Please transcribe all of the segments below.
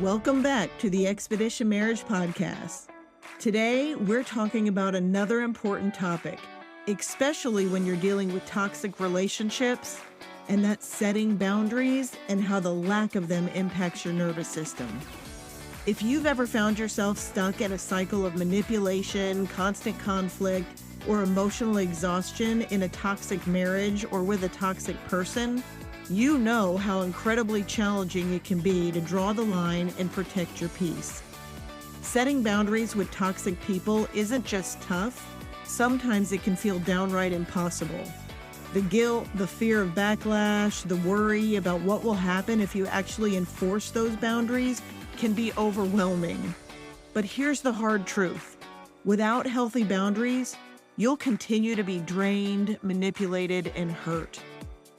Welcome back to the Expedition Marriage Podcast. Today, we're talking about another important topic, especially when you're dealing with toxic relationships, and that's setting boundaries and how the lack of them impacts your nervous system. If you've ever found yourself stuck in a cycle of manipulation, constant conflict, or emotional exhaustion in a toxic marriage or with a toxic person, you know how incredibly challenging it can be to draw the line and protect your peace. Setting boundaries with toxic people isn't just tough, sometimes it can feel downright impossible. The guilt, the fear of backlash, the worry about what will happen if you actually enforce those boundaries can be overwhelming. But here's the hard truth. Without healthy boundaries, you'll continue to be drained, manipulated, and hurt.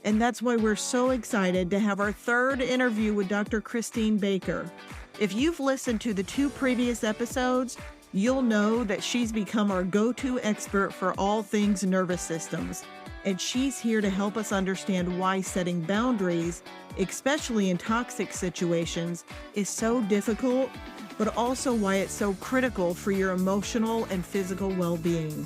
And that's why we're so excited to have our third interview with Dr. Christine Baker. If you've listened to the 2 previous episodes, you'll know that she's become our go-to expert for all things nervous systems. And she's here to help us understand why setting boundaries, especially in toxic situations, is so difficult, but also why it's so critical for your emotional and physical well-being.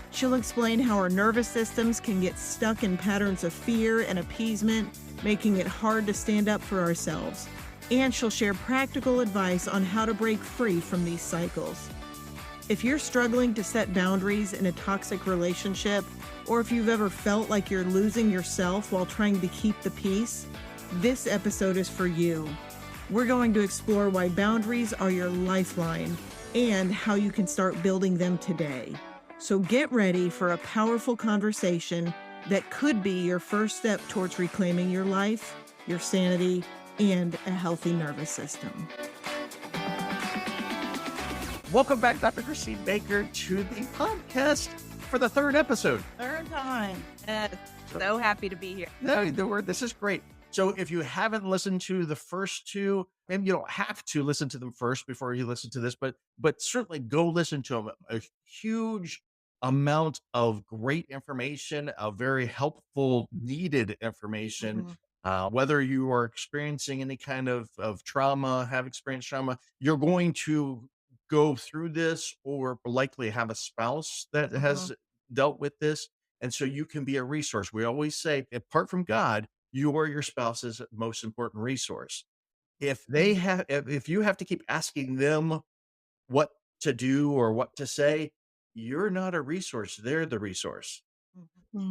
She'll explain how our nervous systems can get stuck in patterns of fear and appeasement, making it hard to stand up for ourselves. And she'll share practical advice on how to break free from these cycles. If you're struggling to set boundaries in a toxic relationship, or if you've ever felt like you're losing yourself while trying to keep the peace, this episode is for you. We're going to explore why boundaries are your lifeline and how you can start building them today. So get ready for a powerful conversation that could be your first step towards reclaiming your life, your sanity, and a healthy nervous system. Welcome back, Dr. Christine Baker, to the podcast for the 3rd episode. Third time. So happy to be here. No, this is great. So if you haven't listened to the first 2, maybe you don't have to listen to them first before you listen to this, but certainly go listen to them. A huge amount of great information, a very helpful, needed information. Whether you are experiencing any kind of trauma, have experienced trauma, you're going to go through this or likely have a spouse that has dealt with this. And so you can be a resource. We always say, apart from God, you are your spouse's most important resource. If you have to keep asking them what to do or what to say, you're not a resource. They're the resource.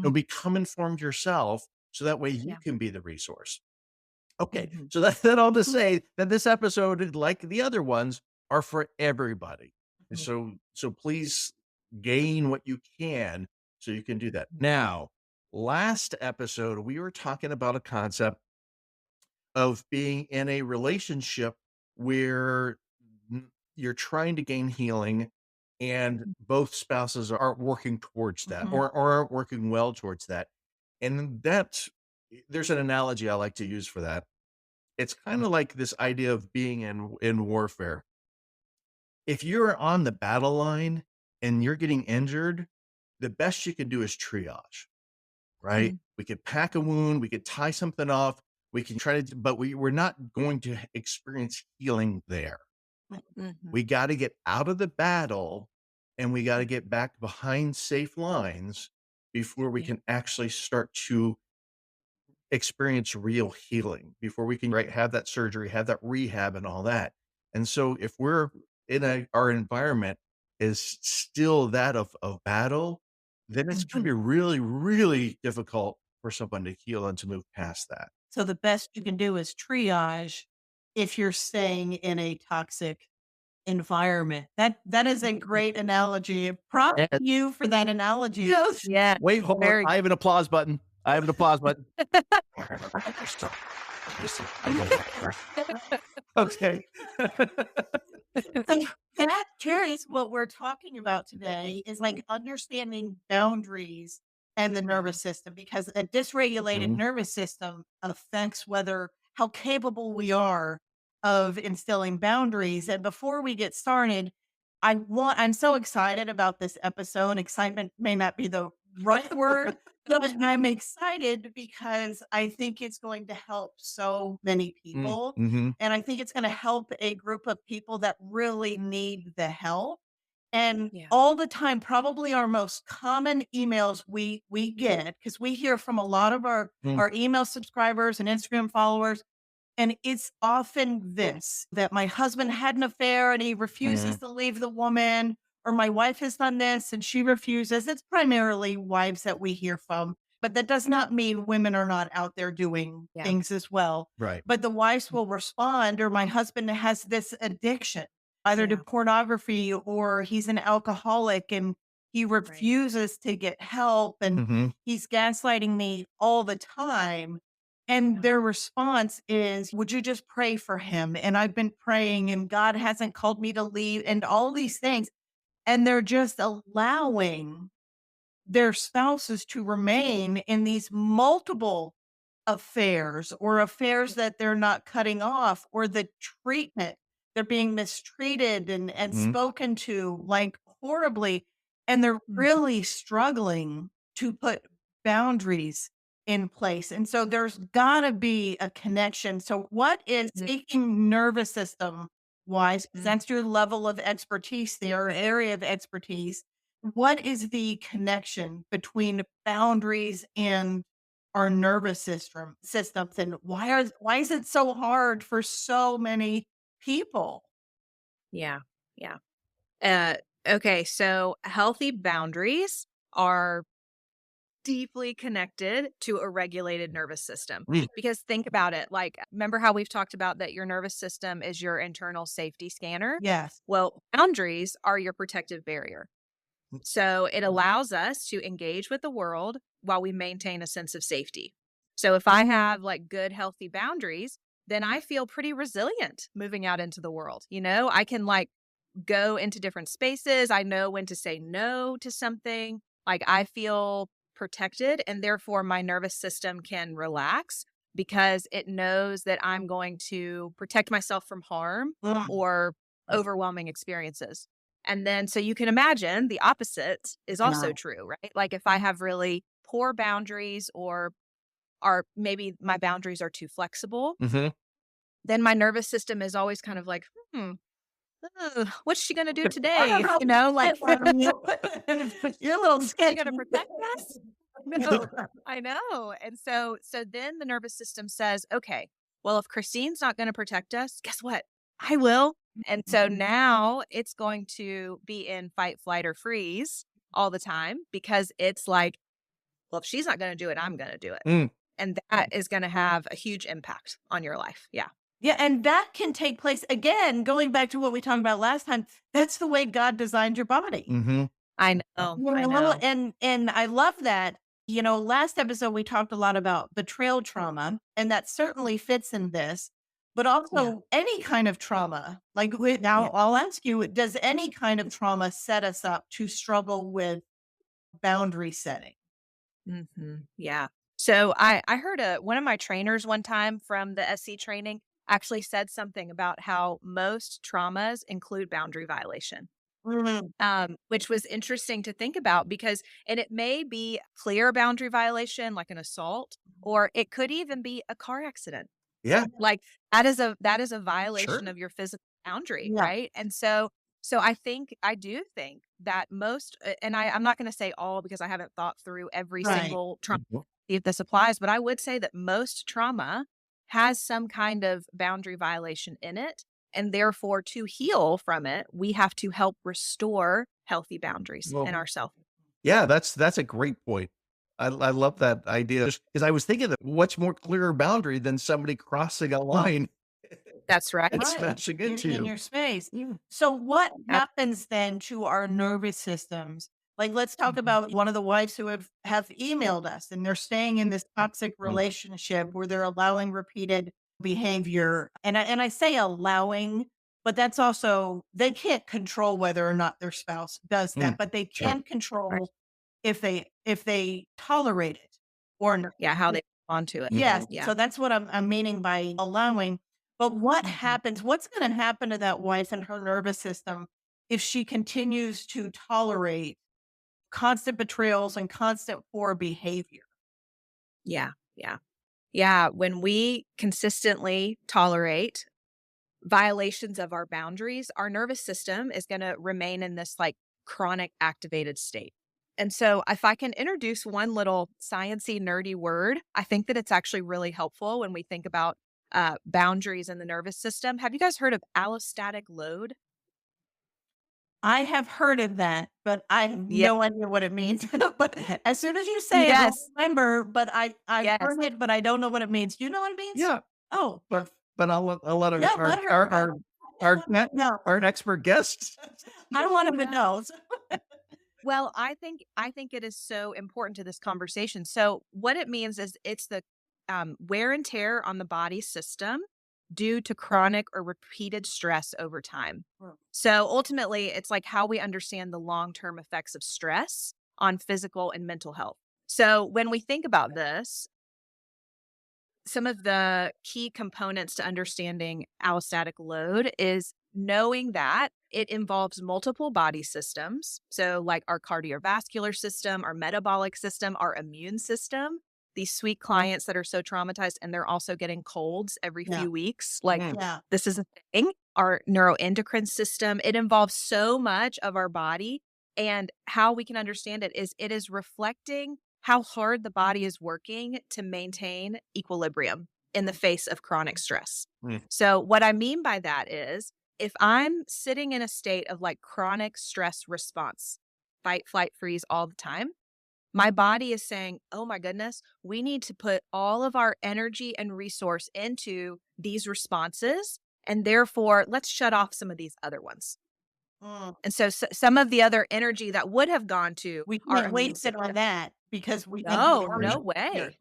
So become informed yourself so that way you can be the resource. Okay. So that all to say that this episode, like the other ones, are for everybody. And so please gain what you can so you can do that. Now, last episode, we were talking about a concept of being in a relationship where you're trying to gain healing and both spouses aren't working towards that or aren't working well towards that. And there's an analogy I like to use for that. It's kind of like this idea of being in warfare. If you're on the battle line and you're getting injured, the best you can do is triage, right? We could pack a wound, we could tie something off, we can try to, but we're not going to experience healing there. We got to get out of the battle and we got to get back behind safe lines before we can actually start to experience real healing, before we can have that surgery, have that rehab and all that. And so if we're in our environment is still that of battle, then it's going to be really, really difficult for someone to heal and to move past that. So the best you can do is triage if you're staying in a toxic environment. That is a great analogy. Props to you for that analogy. Yes. Yeah. Wait, hold on. I have an applause button. Okay. And I'm curious, what we're talking about today is like understanding boundaries and the nervous system, because a dysregulated nervous system affects how capable we are of instilling boundaries. And before we get started, I'm so excited about this episode. Excitement may not be the right word. But I'm excited because I think it's going to help so many people. Mm-hmm. And I think it's going to help a group of people that really need the help. And Yeah. all the time, probably our most common emails we get, because we hear from a lot of Mm. our email subscribers and Instagram followers, and it's often this, that my husband had an affair and he refuses to leave the woman, or my wife has done this and she refuses. It's primarily wives that we hear from, but that does not mean women are not out there doing Yeah. things as well. Right. But the wives will respond, or my husband has this addiction, either to Yeah. pornography, or he's an alcoholic and he refuses to get help, and Mm-hmm. he's gaslighting me all the time. And their response is, would you just pray for him? And I've been praying, and God hasn't called me to leave, and all these things. And they're just allowing their spouses to remain in these multiple affairs, or affairs that they're not cutting off, or the treatment. They're being mistreated and Mm-hmm. spoken to like horribly. And they're really struggling to put boundaries in place. And so there's got to be a connection. So, what is speaking nervous system wise? 'Cause that's your level of expertise there, area of expertise. What is the connection between boundaries and our nervous systems, and why is it so hard for so many people? Yeah. Yeah. Uh, okay. So healthy boundaries are deeply connected to a regulated nervous system. Mm. Because think about it. Like, remember how we've talked about that your nervous system is your internal safety scanner? Yes. Well, boundaries are your protective barrier. So it allows us to engage with the world while we maintain a sense of safety. So if I have like good, healthy boundaries, then I feel pretty resilient moving out into the world. I can like go into different spaces. I know when to say no to something. Like I feel protected, and therefore my nervous system can relax because it knows that I'm going to protect myself from harm Mm. or overwhelming experiences. And then, so you can imagine the opposite is also Yeah. true, right? Like if I have really poor boundaries, or maybe my boundaries are too flexible, Mm-hmm. then my nervous system is always kind of like, what's she going to do I today? don't Like, you're a little she sketchy. going to protect us? No, I know. And so then the nervous system says, okay, well, if Christine's not going to protect us, guess what? I will. And so now it's going to be in fight, flight, or freeze all the time, because it's like, well, if she's not going to do it, I'm going to do it. Mm. And that is going to have a huge impact on your life. Yeah. Yeah, and that can take place again, going back to what we talked about last time. That's the way God designed your body. Mm-hmm. I know. You I know, know. and I love that. Last episode we talked a lot about betrayal trauma, and that certainly fits in this, but also any kind of trauma. Like now, Yeah. I'll ask you: does any kind of trauma set us up to struggle with boundary setting? Yeah. So I heard one of my trainers one time from the SC training actually said something about how most traumas include boundary violation. Which was interesting to think about, because, and it may be clear boundary violation, like an assault, or it could even be a car accident. Yeah. Like that is a violation Sure. of your physical boundary, Yeah. right? And so I do think that most, and I'm not going to say all, because I haven't thought through every Right. single trauma, Mhm. see if this applies, but I would say that most trauma has some kind of boundary violation in it. And therefore, to heal from it, we have to help restore healthy boundaries Well, in ourselves. yeah, that's a great point. I love that idea, because I was thinking that what's more clear boundary than somebody crossing a line That's right. and Right. smashing into In you. your space. Yeah. So what Ab- happens then to our nervous systems? Like, let's talk Mhm. about one of the wives who have emailed us, and they're staying in this toxic Mm. relationship where they're allowing repeated behavior. And I say allowing, but that's also, they can't control whether or not their spouse does that, Mm. but they Sure. can control if they tolerate it or not. Yeah, how they respond to it. Yes. Yeah. So that's what I'm meaning by allowing. But what Mhm. happens? What's going to happen to that wife and her nervous system if she continues to tolerate constant betrayals and constant poor behavior. Yeah. Yeah. Yeah. When we consistently tolerate violations of our boundaries, our nervous system is going to remain in this like chronic activated state. And so, if I can introduce one little sciencey, nerdy word, I think that it's actually really helpful when we think about boundaries in the nervous system. Have you guys heard of allostatic load? I have heard of that, but I have Yeah. no idea what it means. But as soon as you say it, I'll Yes. remember, but I've Yes. heard it, but I don't know what it means. Do you know what it means? Yeah, Oh, but I'll let yeah, let her. No, our expert guests. I don't want him to know. Well, I think it is so important to this conversation. So, what it means is it's the wear and tear on the body system due to chronic or repeated stress over time. So, ultimately, it's like how we understand the long-term effects of stress on physical and mental health. So, when we think about this, some of the key components to understanding allostatic load is knowing that it involves multiple body systems. So, like our cardiovascular system, our metabolic system, our immune system. These sweet clients that are so traumatized and they're also getting colds every Yeah. few weeks. Like, Yeah. this is a thing. Our neuroendocrine system, it involves so much of our body. And how we can understand it is reflecting how hard the body is working to maintain equilibrium in the face of chronic stress. Mm. So, what I mean by that is if I'm sitting in a state of like chronic stress response, fight, flight, freeze all the time, my body is saying, oh my goodness, we need to put all of our energy and resource into these responses. And therefore, let's shut off some of these other ones. And so, some of the other energy that would have gone to We our can't immune waste it on system. that because we have No, more no here. way.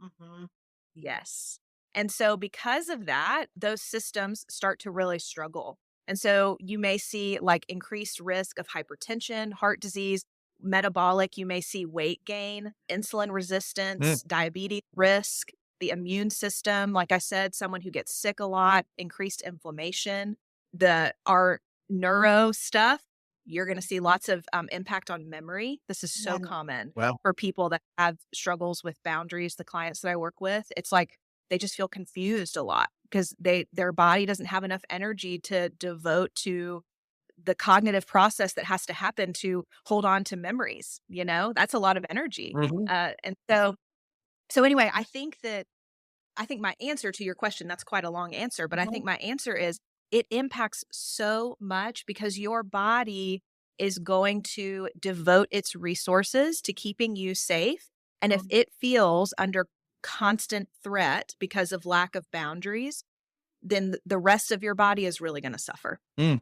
Yes. And so, because of that, those systems start to really struggle. And so, you may see like increased risk of hypertension, heart disease, metabolic. You may see weight gain, insulin resistance, diabetes risk, the immune system. Like I said, someone who gets sick a lot, increased inflammation, our neuro stuff. You're going to see lots of impact on memory. This is so Yeah. common Well, for people that have struggles with boundaries. The clients that I work with, it's like they just feel confused a lot because their body doesn't have enough energy to devote to the cognitive process that has to happen to hold on to memories. That's a lot of energy. mhm. And so anyway, I think my answer to your question, that's quite a long answer, but I think my answer is it impacts so much because your body is going to devote its resources to keeping you safe. And if it feels under constant threat because of lack of boundaries, then the rest of your body is really going to suffer. Mm.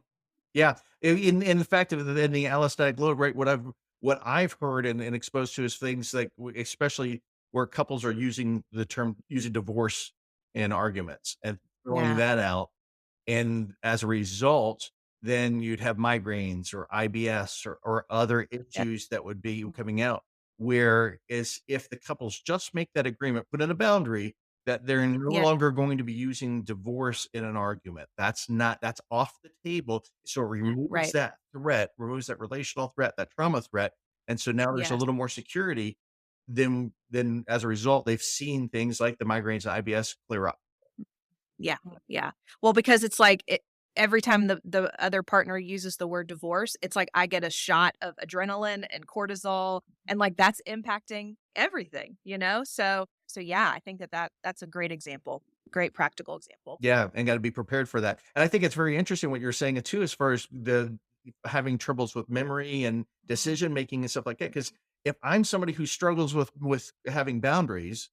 Yeah, in the fact of in the allostatic load, right? What I've heard and exposed to is things like, especially where couples are using divorce in arguments and throwing Yeah. that out, and as a result, then you'd have migraines or IBS or other Yeah. issues that would be coming out. Whereas if the couples just make that agreement, put in a boundary that they're no Yeah. longer going to be using divorce in an argument. That's off the table. So it removes Right. that threat, removes that relational threat, that trauma threat. And so now there's a Yes. little more security. Then as a result, they've seen things like the migraines and IBS clear up. Yeah. Yeah. Well, because it's like every time the other partner uses the word divorce, it's like I get a shot of adrenaline and cortisol, and like that's impacting everything. So yeah, I think that's a great example, great practical example. Yeah, and gotta be prepared for that. And I think it's very interesting what you're saying too, as far as the having troubles with memory and decision making and stuff like that. Because if I'm somebody who struggles with having boundaries,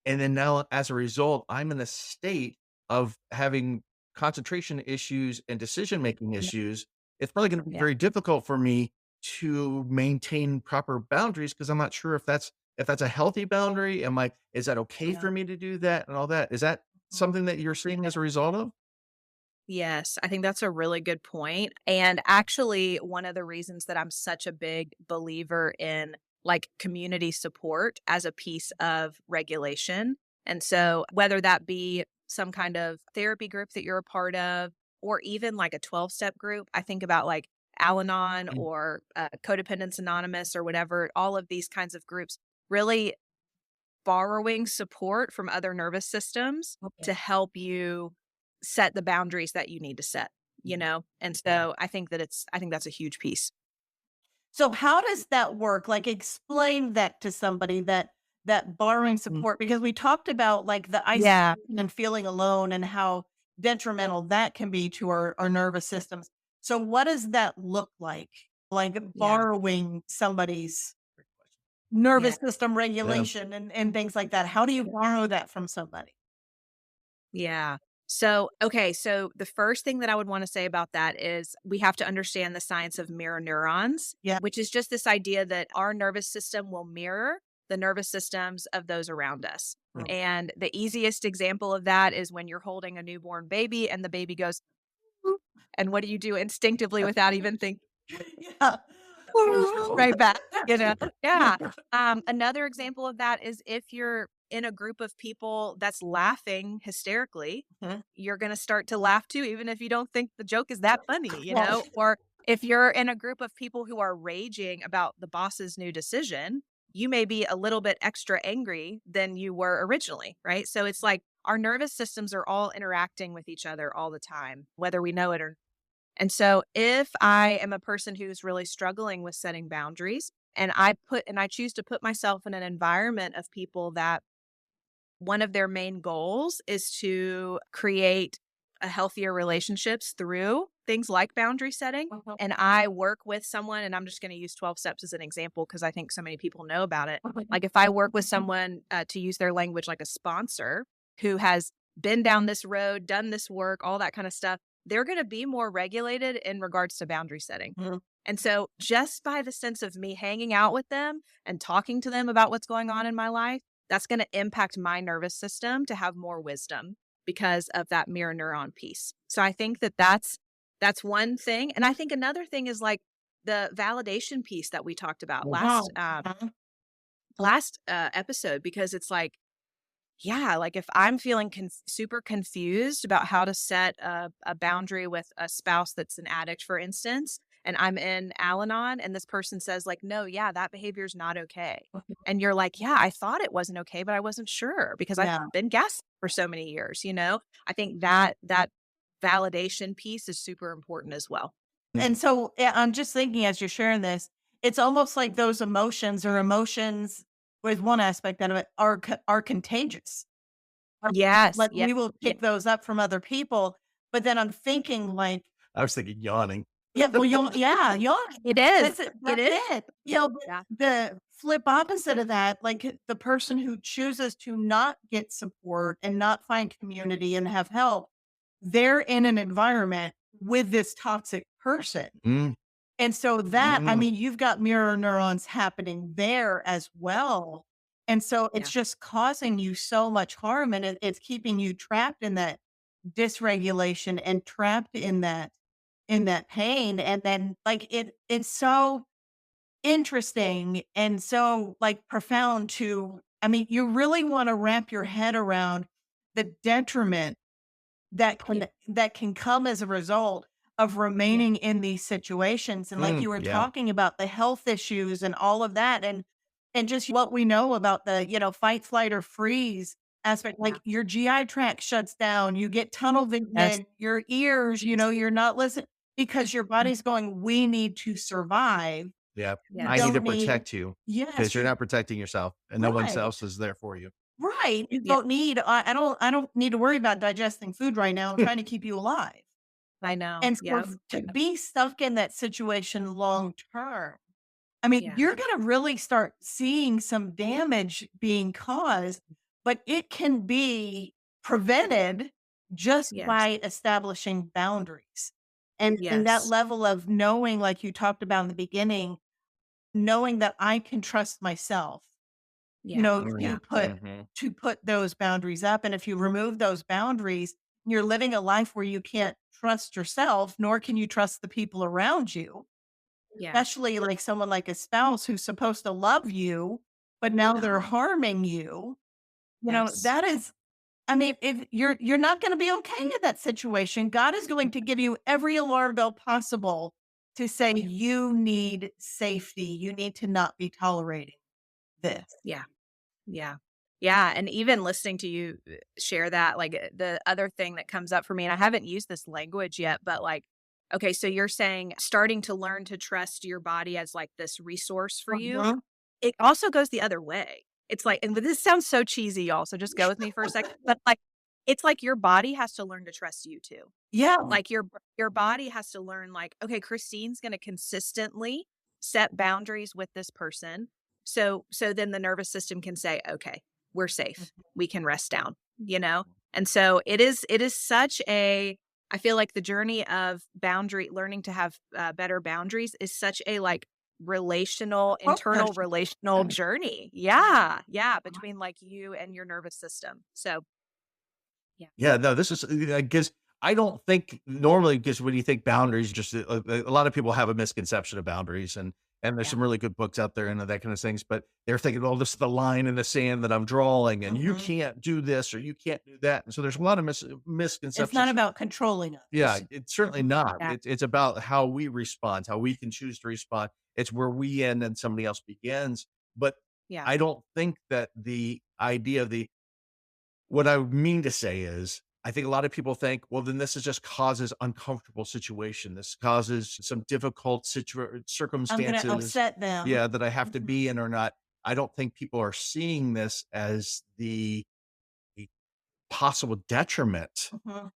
and then now as a result, I'm in a state of having concentration issues and decision making Yeah. issues, it's probably gonna be Yeah. very difficult for me to maintain proper boundaries because I'm not sure if that's a healthy boundary. Is that okay Yeah. for me to do that and all that? Is that something that you're seeing as a result of? Yes, I think that's a really good point. And actually, one of the reasons that I'm such a big believer in like community support as a piece of regulation. And so, whether that be some kind of therapy group that you're a part of, or even like a 12-step group, I think about like Al-Anon or Codependence Anonymous or whatever, all of these kinds of groups, really borrowing support from other nervous systems to help you set the boundaries that you need to set, you know? And so I think that's a huge piece. So how does that work? Like explain that to somebody that borrowing support, because we talked about like the Yeah. isolation and feeling alone and how detrimental that can be to our nervous systems. So what does that look like? Like Yeah. borrowing somebody's Yeah. nervous system regulation and things like that. How do you borrow that from somebody? Yeah. So, okay. So the first thing that I would want to say about that is we have to understand the science of mirror neurons, Yeah. which is just this idea that our nervous system will mirror the nervous systems of those around us. Mm. And the easiest example of that is when you're holding a newborn baby and the baby goes, "Boop," and what do you do instinctively without even thinking? Yeah. Right back, you know? Yeah. Another example of that is if you're in a group of people that's laughing hysterically, Mhm. you're going to start to laugh too, even if you don't think the joke is that funny, you Well, know? Or if you're in a group of people who are raging about the boss's new decision, you may be a little bit extra angry than you were originally, right? So it's like our nervous systems are all interacting with each other all the time, whether we know it or. And so if I am a person who's really struggling with setting boundaries and I choose to put myself in an environment of people that one of their main goals is to create a healthier relationships through things like boundary setting, Mhm. and I work with someone, and I'm just going to use 12 steps as an example because I think so many people know about it. Like if I work with someone, to use their language, like a sponsor who has been down this road, done this work, all that kind of stuff, they're going to be more regulated in regards to boundary setting. Mhm. And so just by the sense of me hanging out with them and talking to them about what's going on in my life, that's going to impact my nervous system to have more wisdom because of that mirror neuron piece. So I think that that's one thing. And I think another thing is like the validation piece that we talked about Wow. last episode, because it's like, yeah, like if I'm feeling super confused about how to set a boundary with a spouse that's an addict, for instance, and I'm in Al-Anon and this person says like, no, yeah, that behavior is not okay. And you're like, yeah, I thought it wasn't okay, but I wasn't sure because I've Yeah. been gaslit for so many years, you know? I think that validation piece is super important as well. And so I'm just thinking as you're sharing this, it's almost like those emotions with one aspect of it are contagious. Yes. Like Yeah. we will Yeah. pick those up from other people, but then I'm thinking like, I was thinking yawning. yeah, well, you'll It is. that's It is. it. You know, Yeah. the flip opposite of that, like the person who chooses to not get support and not find community and have help, they're in an environment with this toxic person. Mm, And so that, I mm, mean, you've got mirror neurons happening there as well. And so Yeah. it's just causing you so much harm and it's keeping you trapped in that dysregulation and trapped in that pain. And then like it's so interesting and so like profound to, I mean, you really want to wrap your head around the detriment that can come as a result of remaining in these situations. And like you were yeah. talking about the health issues and all of that and just what we know about the, fight, flight, or freeze aspect, like your GI tract shuts down, you get tunnel Yes. vision, your ears, you're not listening because your body's going, we need to survive. Yeah. Yes. I need to Don't need protect you because Yes, you're not protecting yourself and no one right. else is there for you. Right. You Yeah. don't need I don't need to worry about digesting food right now. I'm trying to keep you alive. I know. And so Yep. to be stuck in that situation long term, I mean, Yeah. you're going to really start seeing some damage being caused, but it can be prevented just Yes. by establishing boundaries. And that Yes. level of knowing, like you talked about in the beginning, knowing that I can trust myself, Yeah. Mm, Yeah. mhm. to put those boundaries up. And if you remove those boundaries, you're living a life where you can't trust yourself, nor can you trust the people around you, Yeah. especially like someone like a spouse who's supposed to love you, but now they're harming you. Yes. That is, I mean, if you're not going to be okay in that situation. God is going to give you every alarm bell possible to say you need safety. You need to not be tolerating this. Yeah. Yeah. Yeah. And even listening to you share that, like the other thing that comes up for me, and I haven't used this language yet, but like, okay, so you're saying starting to learn to trust your body as like this resource for you. Mhm. It also goes the other way. It's like, and this sounds so cheesy, y'all. So just go with me for a second. But like, it's like your body has to learn to trust you too. Yeah. Like your body has to learn, like, okay, Christine's going to consistently set boundaries with this person. So then the nervous system can say, okay, we're safe. We can rest down, you know? And so it is such a, I feel like the journey of learning to have better boundaries is such a like internal Partnership. relational journey. Yeah. Yeah. Between like you and your nervous system. So yeah. Yeah, no, this is I guess I don't think normally because when you think boundaries, just a lot of people have a misconception of boundaries, and there's Yeah. some really good books out there and that kind of things. But they're thinking, "Oh, this is the line in the sand that I'm drawing, and you Mhm. can't do this or you can't do that." And so there's a lot of misconceptions. It's not about controlling us. Yeah, it's certainly not. Yeah. It's about how we respond, how we can choose to respond. It's where we end and somebody else begins. But Yeah. I don't think that the idea of the what I mean to say is, I think a lot of people think, well, then this is just causes uncomfortable situation. This causes some difficult I'm going to circumstances, upset them. yeah, that I have to Mhm. be in or not. I don't think people are seeing this as the possible detriment Mhm.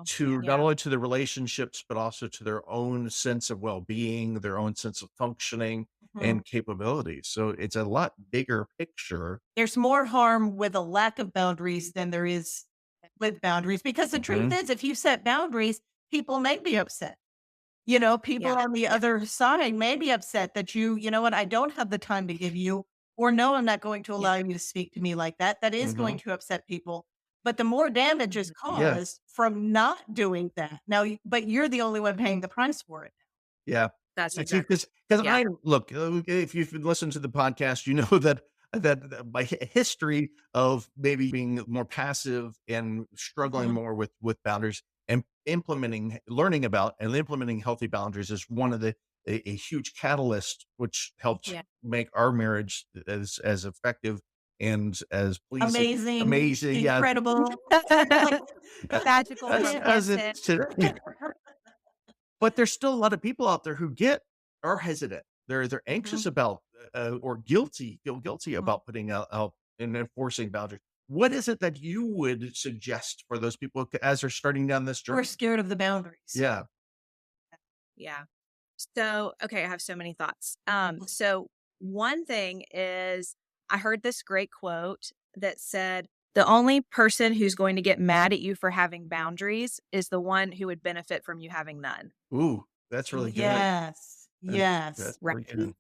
to Yeah. not only to the relationships, but also to their own sense of well-being, their own sense of functioning Mhm. and capabilities. So it's a lot bigger picture. There's more harm with a lack of boundaries than there is with boundaries, because the truth Mhm. is, if you set boundaries, people may be upset. People Yeah. on the other side may be upset that you know what, I don't have the time to give you, or no, I'm not going to Yeah. allow you to speak to me like that. That is going Mhm. to upset people. But the more damage is Mhm. Yeah. caused from not doing that. Now, but you're the only one paying the price for it. Yeah. That's I see, exactly. because Yeah. I look, if you've listened to the podcast, you know that my history of maybe being more passive and struggling Mhm. more with boundaries and learning about and implementing healthy boundaries is one of a huge catalyst, which helped Yeah. make our marriage as effective and as pleasing, Amazing, amazing, yeah, incredible. Magical, as romantic. it's today. But there's still a lot of people out there who are hesitant. They're anxious Mhm. about, or feel guilty Mhm. about putting out and enforcing boundaries. What is it that you would suggest for those people as they're starting down this We're journey? scared of the boundaries. Yeah. Yeah. So, okay, I have so many thoughts. Mhm. So one thing is I heard this great quote that said, the only person who's going to get mad at you for having boundaries is the one who would benefit from you having none. Ooh, that's really good. Yes. That's Yes. Right. really good.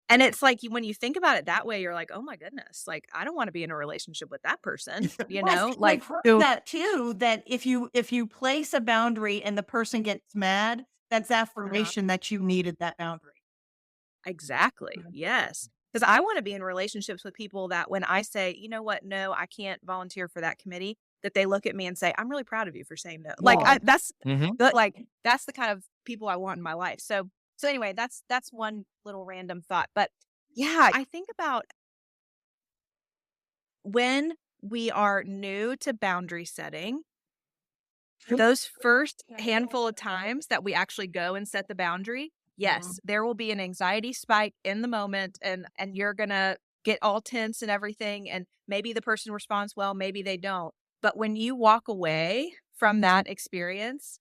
And it's like when you think about it that way, you're like, oh my goodness, like I don't want to be in a relationship with that person, you I know? think Like, I've heard that too, that if you place a boundary and the person gets mad, that's affirmation that you needed that boundary. exactly. Yes. Because I want to be in relationships with people that when I say, you know what, no, I can't volunteer for that committee, that they look at me and say, I'm really proud of you for saying no. Like Yeah. Mhm. that's the kind of people I want in my life. So anyway, that's one little random thought. But yeah, I think about when we are new to boundary setting, those first handful of times that we actually go and set the boundary, Mhm. yes, there will be an anxiety spike in the moment and you're going to get all tense and everything and maybe the person responds well, maybe they don't. But when you walk away from that experience,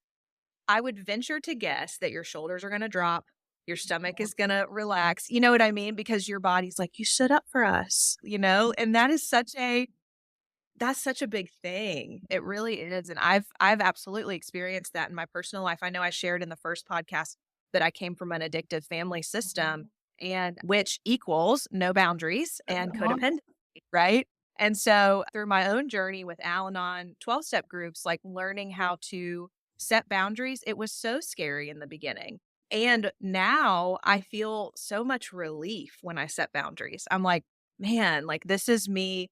I would venture to guess that your shoulders are going to drop, your stomach is going to relax. You know what I mean? Because your body's like, you stood up for us, you know? And that's such a big thing. It really is, and I've absolutely experienced that in my personal life. I know I shared in the first podcast that I came from an addictive family system and which equals no boundaries and Uh-huh. codependency, right? And so through my own journey with Al-Anon 12-step groups, like learning how to set boundaries, it was so scary in the beginning. And now I feel so much relief when I set boundaries. I'm like, man, like this is me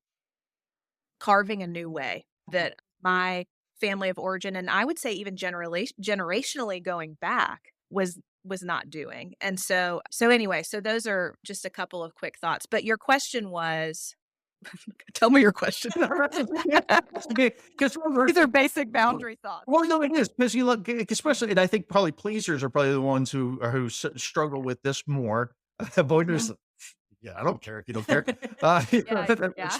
carving a new way that my family of origin, and I would say even generationally going back, was not doing. And so anyway, so those are just a couple of quick thoughts. But your question was, tell me your question. Okay, because These are basic boundary thoughts. well, no, it is because you look, especially, and I think probably pleasers are probably the ones who struggle with this more. Avoiders, yeah, I don't care if you don't care. Yeah.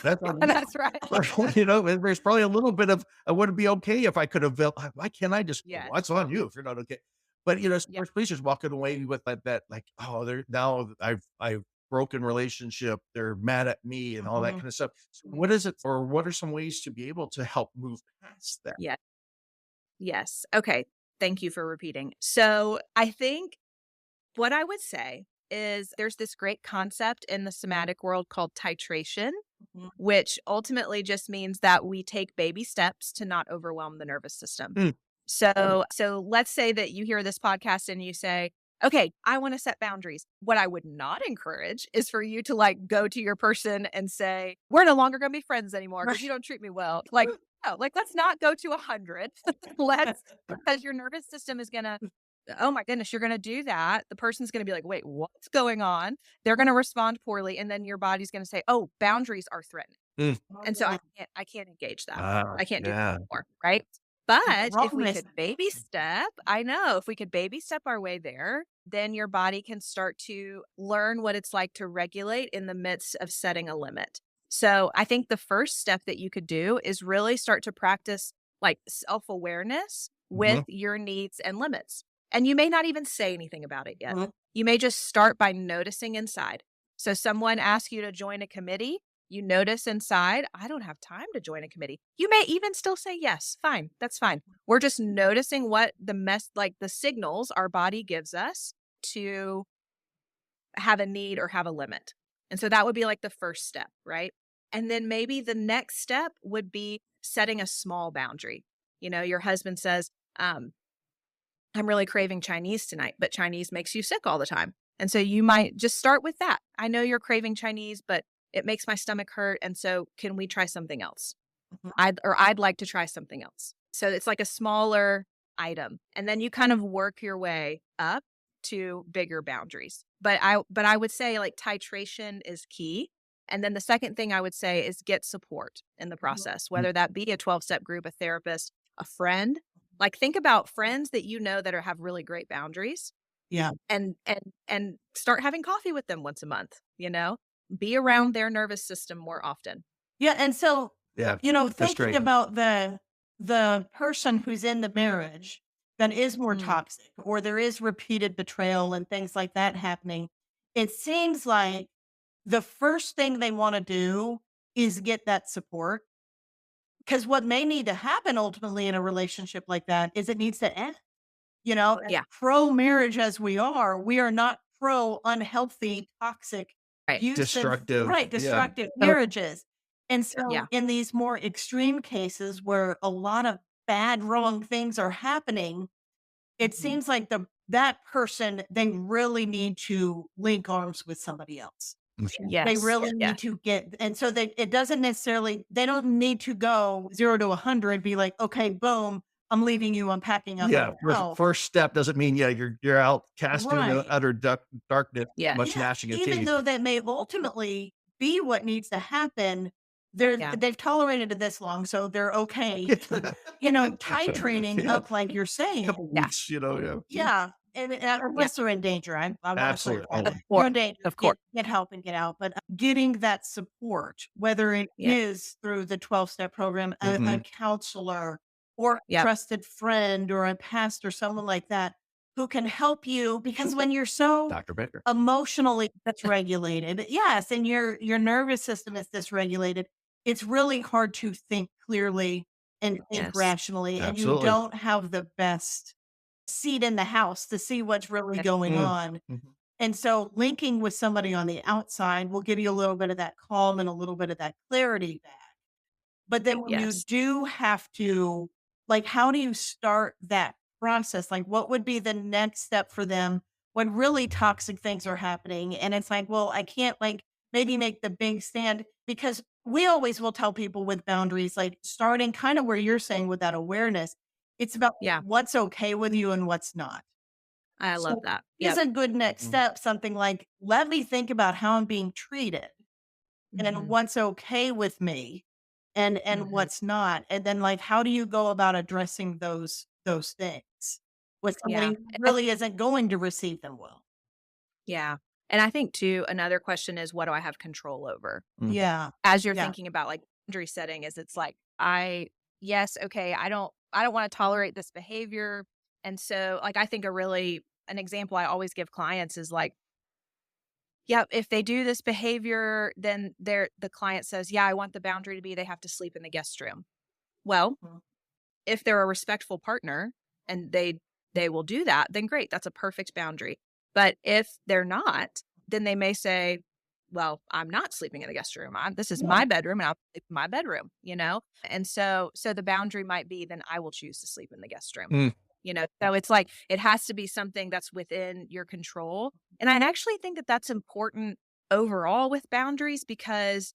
That's on you. That's right. You know, there's probably a little bit of, would it be okay if I could have, why can't I just, Yes. what's on you if you're not okay? But, you know, Yeah. sports pleasers walking away with that, like, oh, they're now I've broken relationship. They're mad at me and all that kind of stuff. So what is it, or what are some ways to be able to help move past that? Yeah. Yes. Okay. Thank you for repeating. So I think what I would say is there's this great concept in the somatic world called titration, which ultimately just means that we take baby steps to not overwhelm the nervous system. Mm. So let's say that you hear this podcast and you say, okay, I want to set boundaries. What I would not encourage is for you to like go to your person and say, we're no longer going to be friends anymore because you don't treat me well. Like, no, like let's not go to 100. Because your nervous system is going to, oh my goodness, you're going to do that. The person's going to be like, wait, what's going on? They're going to respond poorly. And then your body's going to say, oh, boundaries are threatened. Mm. And so I can't engage that. I can't do Yeah. that anymore. Right. But if we Wrongness. could baby step, I know if we could baby step our way there, then your body can start to learn what it's like to regulate in the midst of setting a limit. So I think the first step that you could do is really start to practice like self-awareness with your needs and limits. And you may not even say anything about it yet. You may just start by noticing inside. So someone asks you to join a committee. You notice inside, I don't have time to join a committee. You may even still say yes. Fine. That's fine. We're just noticing what like the signals our body gives us to have a need or have a limit. And so that would be like the first step, right? And then maybe the next step would be setting a small boundary. You know, your husband says, I'm really craving Chinese tonight, but Chinese makes you sick all the time. And so you might just start with that. I know you're craving Chinese, but it makes my stomach hurt. And so can we try something else? I'd like to try something else. So it's like a smaller item. And then you kind of work your way up to bigger boundaries. But I would say like titration is key. And then the second thing I would say is get support in the process, whether that be a 12-step group, a therapist, a friend. Like think about friends that you know that have really great boundaries. Yeah. And start having coffee with them once a month, you know? Be around their nervous system more often. Yeah. And so, Yeah. you know, That's thinking great. about the person who's in the marriage that is more toxic, or there is repeated betrayal and things like that happening, it seems like the first thing they want to do is get that support. Because what may need to happen ultimately in a relationship like that is it needs to end. You know, as pro marriage as we are not pro unhealthy, toxic, abusive, Destructive. destructive marriages. And so in these more extreme cases where a lot of bad, wrong things are happening, it seems like that person, they really need to link arms with somebody else. Yes. They really need to get, and so it doesn't necessarily, they don't need to go 0 to 100, be like, okay, boom, I'm leaving you, I'm packing up. Yeah. No. First step doesn't mean, you're out casting the utter darkness, much gnashing of Even teeth. though that may ultimately be what needs to happen, they've tolerated it this long, so they're okay. You know, titrating up like you're saying. Couple weeks, Yeah. And unless they're in danger, I Absolutely. you're in danger, Of course. get help and get out. But getting that support, whether it is through the 12-step program, a counselor, or a trusted friend, or a pastor, someone like that, who can help you, because when you're so Dr. Baker. emotionally dysregulated, yes, and your nervous system is dysregulated, it's really hard to think clearly and think rationally, and you Absolutely. don't have the best seat in the house to see what's really going on. And so linking with somebody on the outside will give you a little bit of that calm and a little bit of that clarity back. But then when you do have to, like, how do you start that process? Like, what would be the next step for them when really toxic things are happening? And it's like, well, I can't like maybe make the big stand, because we always will tell people with boundaries, like starting kind of where you're saying with that awareness, it's about what's okay with you and what's not. I love So that. is Yep. a good next Mhm. step something like, let me think about how I'm being treated and Mhm. what's okay with me and Mhm. what's not. And then like how do you go about addressing those things with somebody Yeah. who really isn't going to receive them well? Yeah. And I think too, another question is, what do I have control over? Mm. Yeah. As you're Yeah. thinking about like boundary setting, is it's like, yes, okay, I don't want to tolerate this behavior. And so like, I think an example I always give clients is like, yeah, if they do this behavior, then the client says, yeah, I want the boundary to be they have to sleep in the guest room. Well, Mhm. if they're a respectful partner and they will do that, then great, that's a perfect boundary. But if they're not, then they may say, well, I'm not sleeping in the guest room. This is Yeah. my bedroom and I'll sleep in my bedroom, And so the boundary might be then I will choose to sleep in the guest room. Mm. So it's like it has to be something that's within your control. And I actually think that that's important overall with boundaries because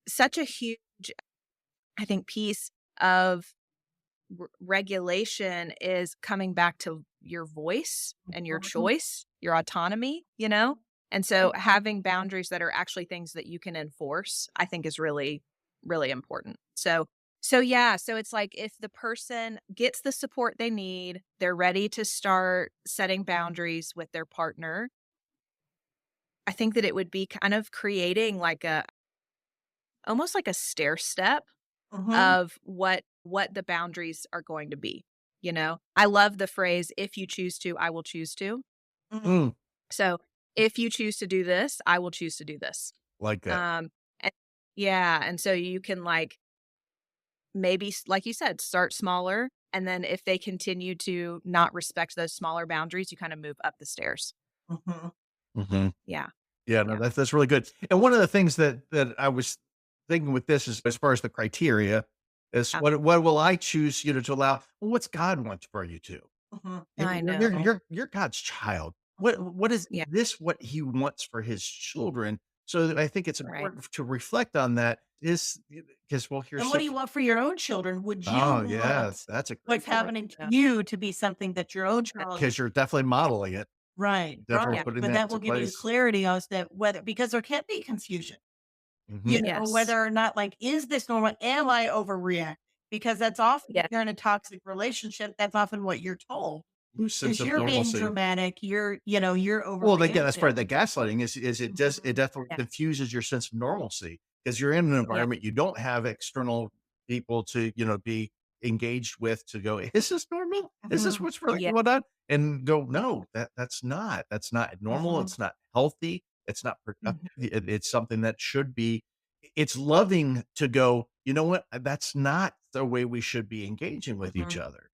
such a huge, I think, piece of regulation is coming back to your voice and your Mhm. choice, your autonomy. And so having boundaries that are actually things that you can enforce, I think is really, really important. So yeah, so it's like if the person gets the support they need, they're ready to start setting boundaries with their partner. I think that it would be kind of creating like almost like a stair step Mhm. of what the boundaries are going to be, I love the phrase, "If you choose to, I will choose to." Mhm. Mm. So, if you choose to do this, I will choose to do this. Like that. And yeah, and so you can, like, maybe like you said, start smaller, and then if they continue to not respect those smaller boundaries, you kinda move up the stairs. Mhm. Mhm. Yeah, Yeah, no, yeah, that's really good. And one of the things that I was thinking with this is as far as the criteria is yeah. what will I choose, to allow? Well, what's God want for you to? Mhm. I know. You're God's child. What is Yeah, this what he wants for his children? So that I think it's right. important to reflect on that is because well, here's And what so do you want for your own children? Would you oh yes, want that's a great what's point. happening to Yeah. you to be something that your own child Because you're definitely modeling it, right, definitely Yeah. right. putting But that that into will give you place. clarity as to whether because there can be confusion, Mhm. Yes. whether or not like, is this normal? Am I overreacting? Because that's often if Yeah. you're in a toxic relationship, that's often what you're told. Loose sense Is of you're being normalcy. dramatic, you're Well, again, that's part overreacting. of the gaslighting is it definitely Yeah. confuses your sense of normalcy because you're in an Yeah. environment you don't have external people to, be engaged with to go, is this normal? Is this Mhm. what's really Yeah. going on? And go, no, that's not normal. Mhm. It's not healthy. It's not Mhm. productive. It's something that should be, it's loving to go, you know what? That's not the way we should be engaging with each Mhm. other.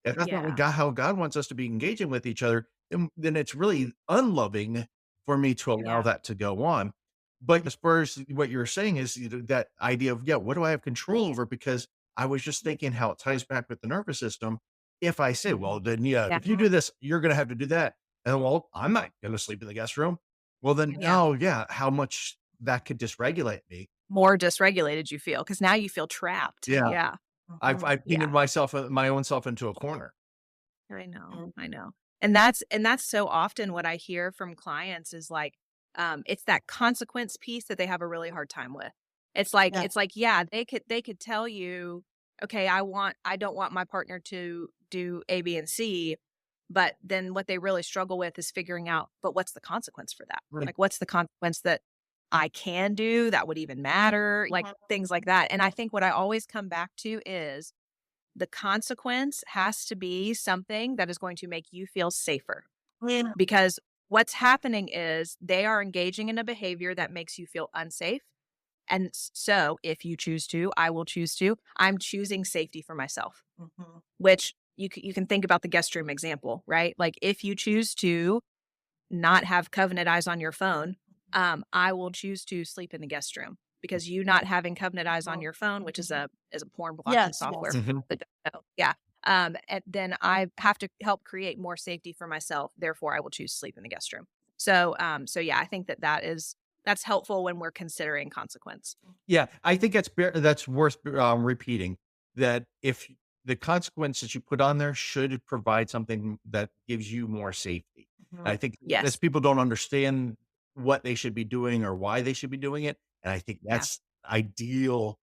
If that's not what Yeah. God how God wants us to be engaging with each other, then it's really unloving for me to allow Yeah. that to go on. But as far as what you're saying is, that idea of, yeah, what do I have control over? Because I was just thinking how it ties back with the nervous system. If I say, well, then yeah, Yeah. if you do this, you're going to have to do that. And well, I'm not going to sleep in the guest room. Well, then Yeah. now, yeah, how much that could dysregulate me. More dysregulated you feel because now you feel trapped. Yeah. Yeah. Mhm. I've Yeah. painted my own self into a corner. I know. Mhm. I know. And that's so often what I hear from clients is like, it's that consequence piece that they have a really hard time with. Yeah. It's like, yeah, they could tell you, okay, I don't want my partner to do A, B, and C, but then what they really struggle with is figuring out, but what's the consequence for that? Right. Like, what's the consequence that I can do that would even matter? Like Mhm. things like that. And I think what I always come back to is the consequence has to be something that is going to make you feel safer Yeah. because what's happening is they are engaging in a behavior that makes you feel unsafe. And so if you choose to, I will choose to. I'm choosing safety for myself, Mhm. which you can think about the guest room example, right? Like if you choose to not have covenant eyes on your phone, I will choose to sleep in the guest room because you not having covenant eyes on Mhm. your phone, which is a porn blocking Yes, software. yes. Mhm. That don't know. Yeah. And then I have to help create more safety for myself. Therefore, I will choose sleep in the guest room. So yeah, I think that's helpful when we're considering consequence. Yeah, I think that's worth repeating that if the consequence that you put on there should provide something that gives you more safety. And I think as Yes. people don't understand what they should be doing or why they should be doing it, and I think Yeah. that's ideal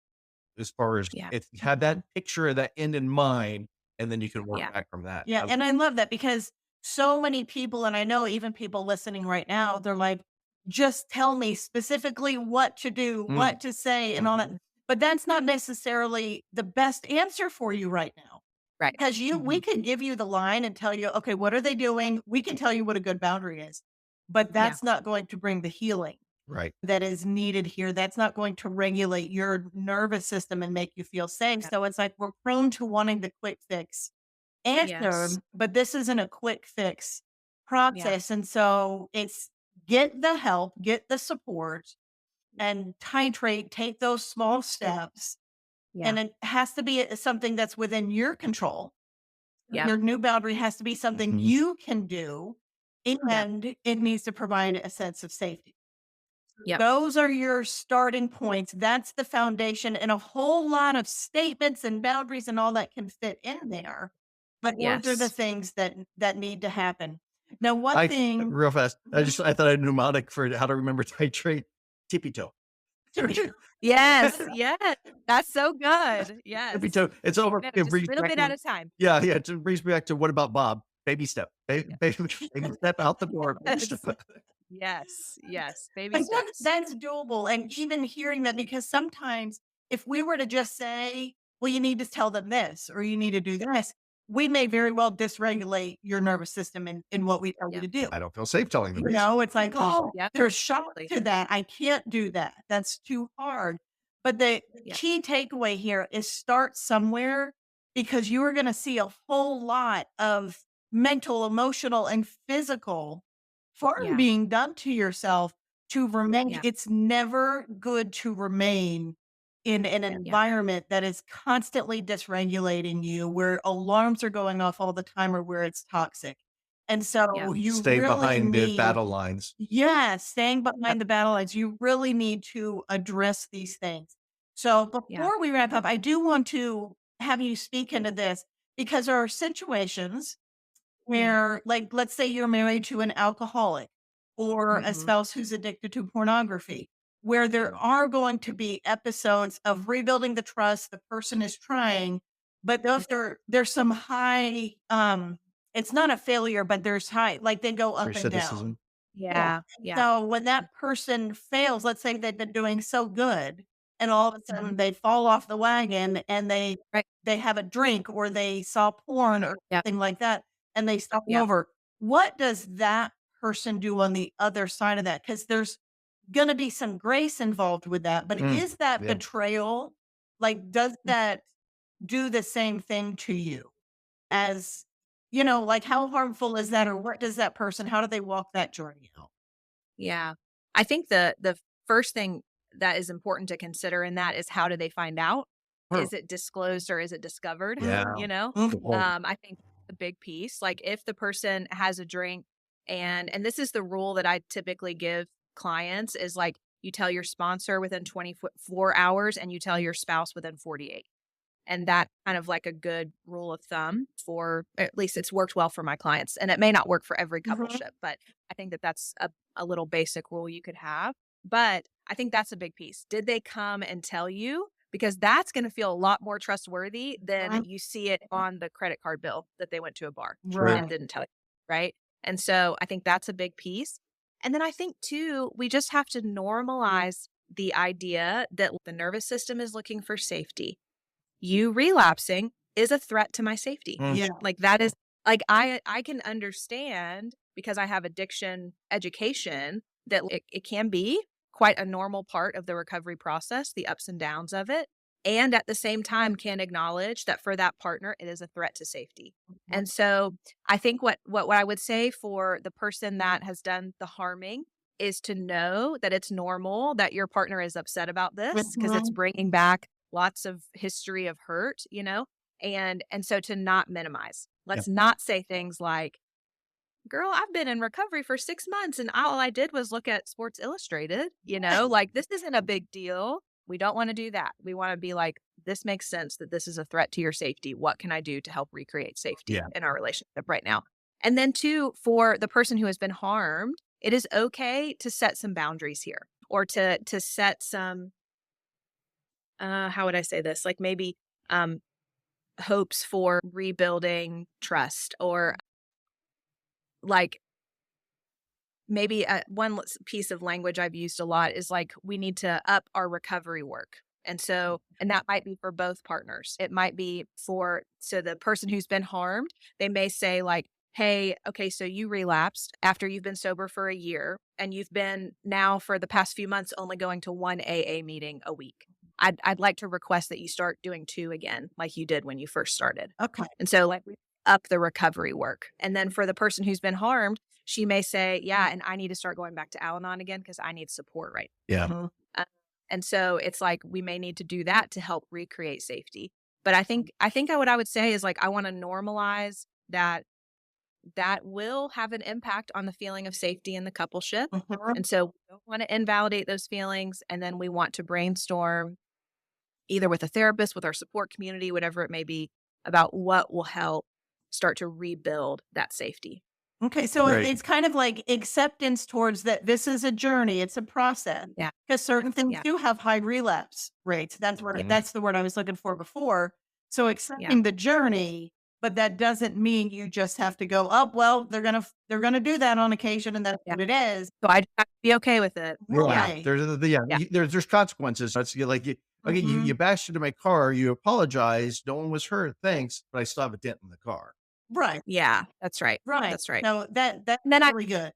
as far as Yeah. if you have that picture of that end in mind, and then you can work Yeah. back from that. Yeah, and I love that because so many people, and I know even people listening right now, they're like, just tell me specifically what to do, Mm. what to say, and all that. But that's not necessarily the best answer for you right now. Right. Because we can give you the line and tell you, okay, what are they doing? We can tell you what a good boundary is, but that's not going to bring the healing Right. that is needed here. That's not going to regulate your nervous system and make you feel safe. Yeah. So it's like we're prone to wanting the quick fix answer, Yes. but this isn't a quick fix process. And so it's get the help, get the support, and titrate, take those small steps. Yeah. And it has to be something that's within your control. Yeah. Your new boundary has to be something Mhm. you can do, and it needs to provide a sense of safety. Yep. Those are your starting points. That's the foundation, and a whole lot of statements and boundaries and all that can fit in there. But those are the Yes. things that need to happen. Now, one I thing, real fast. I thought I had a mnemonic for how to remember titrate. Tippy toe. Yes. Yes. That's so good. Yes. Tippy toe. It's over. No, It just a brings little back bit to- at a time. Yeah, yeah. It brings me back to what about Bob? Baby step. Baby step out the door. Baby Yes. step. Yes. Yes. Baby but steps. that's doable. And even hearing that, because sometimes if we were to just say, well, you need to tell them this or you need to do this, we may very well dysregulate your nervous system in what we tell you Yeah. to do. I don't feel safe telling them. You know, it's like, oh, Yep. there's shock Absolutely. to that. I can't do that. That's too hard. But the Yeah. key takeaway here is start somewhere, because you are going to see a whole lot of mental, emotional, and physical harm Yeah. being done to yourself to remain. Yeah. It's never good to remain in an environment that is constantly dysregulating you, where alarms are going off all the time or where it's toxic. And so Yeah. you Stay really behind the need, battle lines. staying behind the battle lines. You really need to address these things. So Yeah. before we wrap up, I do want to have you speak into this, because there are situations where, like, let's say you're married to an alcoholic or a Mhm. spouse who's addicted to pornography, where there are going to be episodes of rebuilding the trust. The person is trying, but there's some high, it's not a failure, but there's high, like they go up and down. Recidivism. Yeah. Yeah. So when that person fails, let's say they've been doing so good, and all of a sudden they fall off the wagon and Right. they have a drink or they saw porn or Yep. something like that, and they stop Yep. over. What does that person do on the other side of that? Because there's going to be some grace involved with that, but is that Yeah. betrayal? Like, does that do the same thing to you as, like, how harmful is that, or what does that person, how do they walk that journey out? Yeah. I think the first thing that is important to consider in that is, how do they find out? Sure. Is it disclosed or is it discovered? Yeah. You know? Mhm. I think the big piece, like if the person has a drink, and this is the rule that I typically give clients, is like, you tell your sponsor within 24 hours and you tell your spouse within 48. And that kind of like a good rule of thumb, for at least it's worked well for my clients. And it may not work for every coupleship, but I think that that's a little basic rule you could have. But I think that's a big piece. Did they come and tell you? Because that's going to feel a lot more trustworthy than you see it on the credit card bill that they went to a bar Right. and didn't tell you. Right. And so I think that's a big piece. And then I think too, we just have to normalize the idea that the nervous system is looking for safety. You relapsing is a threat to my safety. Yeah. Like that is, like, I can understand, because I have addiction education, that it can be quite a normal part of the recovery process, the ups and downs of it. And at the same time can acknowledge that for that partner, it is a threat to safety. And so I think what I would say for the person that has done the harming is to know that it's normal that your partner is upset about this, because it's bringing back lots of history of hurt, and so to not minimize. Let's not say things like, girl, I've been in recovery for 6 months and all I did was look at Sports Illustrated, like, this isn't a big deal. We don't want to do that. We want to be like, this makes sense that this is a threat to your safety. What can I do to help recreate safety Yeah. in our relationship right now? And then two, for the person who has been harmed, it is okay to set some boundaries here, or to set some, how would I say this? Like maybe hopes for rebuilding trust, or like maybe piece of language I've used a lot is like, we need to up our recovery work. And so, and that might be for both partners. It might be so the person who's been harmed, they may say like, hey, okay, so you relapsed after you've been sober for a year, and you've been now for the past few months only going to one AA meeting a week. I'd like to request that you start doing 2 again, like you did when you first started. Okay. And so like we up the recovery work. And then for the person who's been harmed, she may say, yeah, and I need to start going back to Al-Anon again because I need support right Yeah. Mhm. now. And so it's like, we may need to do that to help recreate safety. But I think what I would say is like, I want to normalize that will have an impact on the feeling of safety in the coupleship. Mhm. And so we don't want to invalidate those feelings. And then we want to brainstorm either with a therapist, with our support community, whatever it may be, about what will help start to rebuild that safety. Okay, so Right. it's kind of like acceptance towards that this is a journey, it's a process. Yeah. Because certain things Yeah. do have high relapse rates. That's Mhm. that's the word I was looking for before. So accepting the journey, but that doesn't mean you just have to go, oh, well, they're gonna do that on occasion, and that's Yeah. what it is. So I just have to be okay with it. Yeah. Right. Yeah. There's consequences. That's okay, Mhm. you bashed into my car, you apologized, no one was hurt, thanks, but I still have a dent in the car. Right. Yeah, that's right. Right. That's right. No, that's And then really good.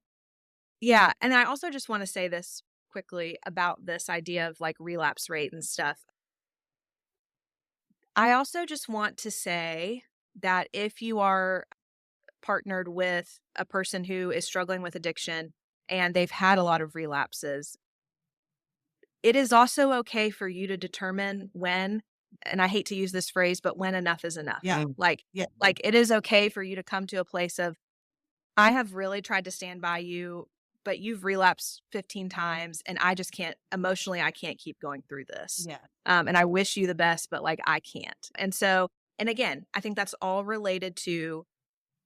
yeah. And I also just want to say this quickly about this idea of like relapse rate and stuff. I also just want to say that if you are partnered with a person who is struggling with addiction and they've had a lot of relapses, it is also okay for you to determine when, and I hate to use this phrase, but when enough is enough. Yeah. Like, Yeah. like it is okay for you to come to a place of, I have really tried to stand by you, but you've relapsed 15 times and I just can't emotionally, I can't keep going through this. Yeah. And I wish you the best, but like, I can't. And so, and again, I think that's all related to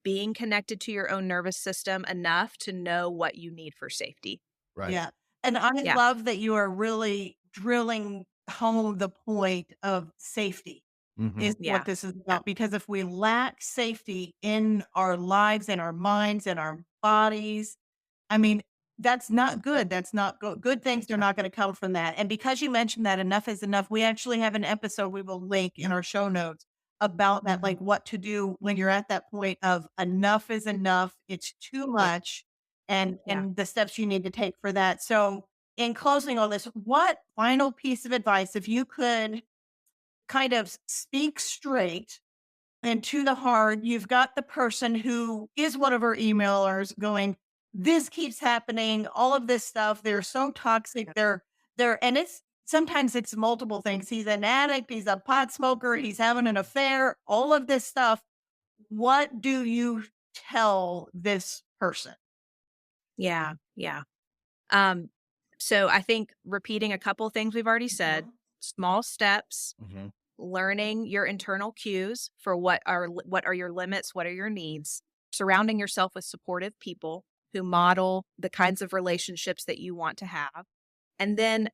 being connected to your own nervous system enough to know what you need for safety. Right. Yeah. And I Yeah. love that you are really drilling home the point of safety Mhm. is Yeah. what this is about. Because if we lack safety in our lives, in our minds, in our bodies, I mean, that's not good. That's not good. Good things are not going to come from that. And because you mentioned that enough is enough, we actually have an episode we will link in our show notes about that, like what to do when you're at that point of enough is enough. It's too much, and the steps you need to take for that. So in closing on this, what final piece of advice, if you could kind of speak straight and to the heart, you've got the person who is one of our emailers going, this keeps happening, all of this stuff. They're so toxic. And sometimes it's multiple things. He's an addict, he's a pot smoker, he's having an affair, all of this stuff. What do you tell this person? Yeah. Yeah. So I think repeating a couple things we've already said, small steps, Mhm. learning your internal cues for what are your limits, what are your needs, surrounding yourself with supportive people who model the kinds of relationships that you want to have. And then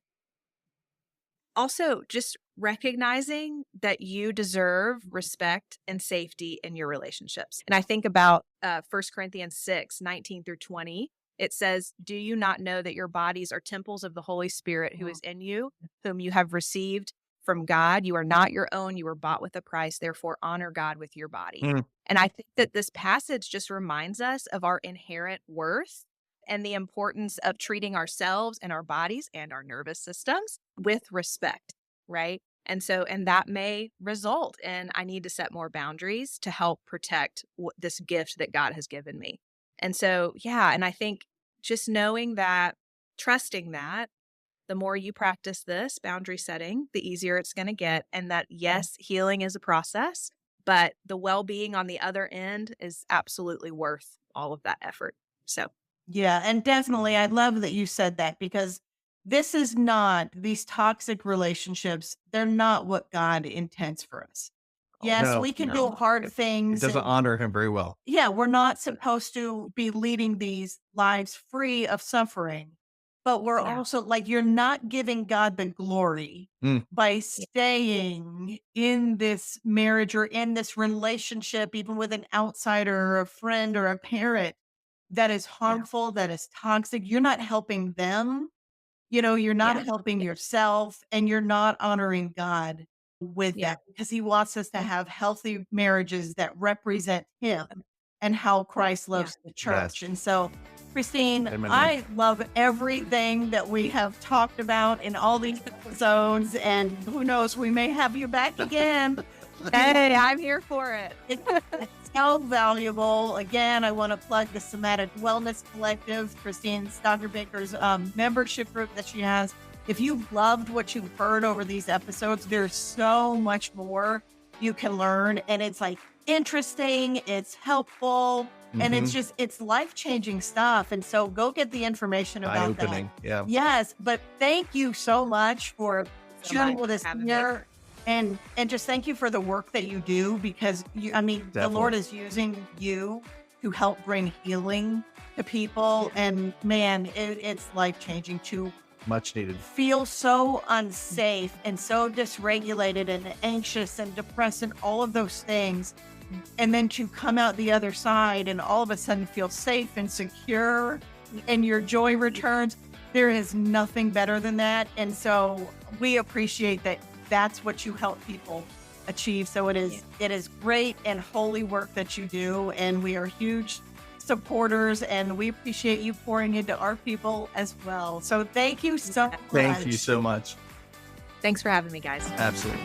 also just recognizing that you deserve respect and safety in your relationships. And I think about 1 Corinthians 6:19-20. It says, do you not know that your bodies are temples of the Holy Spirit who is in you, whom you have received from God? You are not your own. You were bought with a price. Therefore, honor God with your body. Mm. And I think that this passage just reminds us of our inherent worth and the importance of treating ourselves and our bodies and our nervous systems with respect, right? And so, and that may result in I need to set more boundaries to help protect this gift that God has given me. And so, yeah, and I think just knowing that, trusting that, the more you practice this boundary setting, the easier it's going to get. And that, yes, healing is a process, but the well-being on the other end is absolutely worth all of that effort. So, Yeah, and definitely, I love that you said that because this is not, these toxic relationships, they're not what God intends for us. Yes, No, we can no. do hard it things. doesn't honor him very well. Yeah, we're not supposed to be leading these lives free of suffering, but we're Yeah. also like, you're not giving God the glory Mm. by staying in this marriage or in this relationship, even with an outsider or a friend or a parent that is harmful, that is toxic. You're not helping them. You're not Yeah. helping yourself, and you're not honoring God with Yeah. that, because he wants us to have healthy marriages that represent him and how Christ loves the church. Yes. And so, Christine, Amen. I love everything that we have talked about in all these episodes, and who knows, we may have you back again. Hey, I'm here for it. It's so valuable. Again, I want to plug the Somatic Wellness Collective, Christine Dr. Baker's membership group that she has. If you've loved what you've heard over these episodes, there's so much more you can learn. And it's like interesting, it's helpful, and it's just, it's life-changing stuff. And so go get the information about that. Eye-opening. Yeah. Yes, but thank you so much for So sharing much with us for having me. here. And just thank you for the work that you do, because the Lord is using you to help bring healing to people. And man, it's life-changing to Much needed. feel so unsafe and so dysregulated and anxious and depressed and all of those things. And then to come out the other side and all of a sudden feel safe and secure and your joy returns. There is nothing better than that. And so we appreciate that. That's what you help people achieve. So it is great and holy work that you do. And we are huge supporters, and we appreciate you pouring into our people as well. So thank you so much. Thank you so much. Thanks for having me, guys. Absolutely.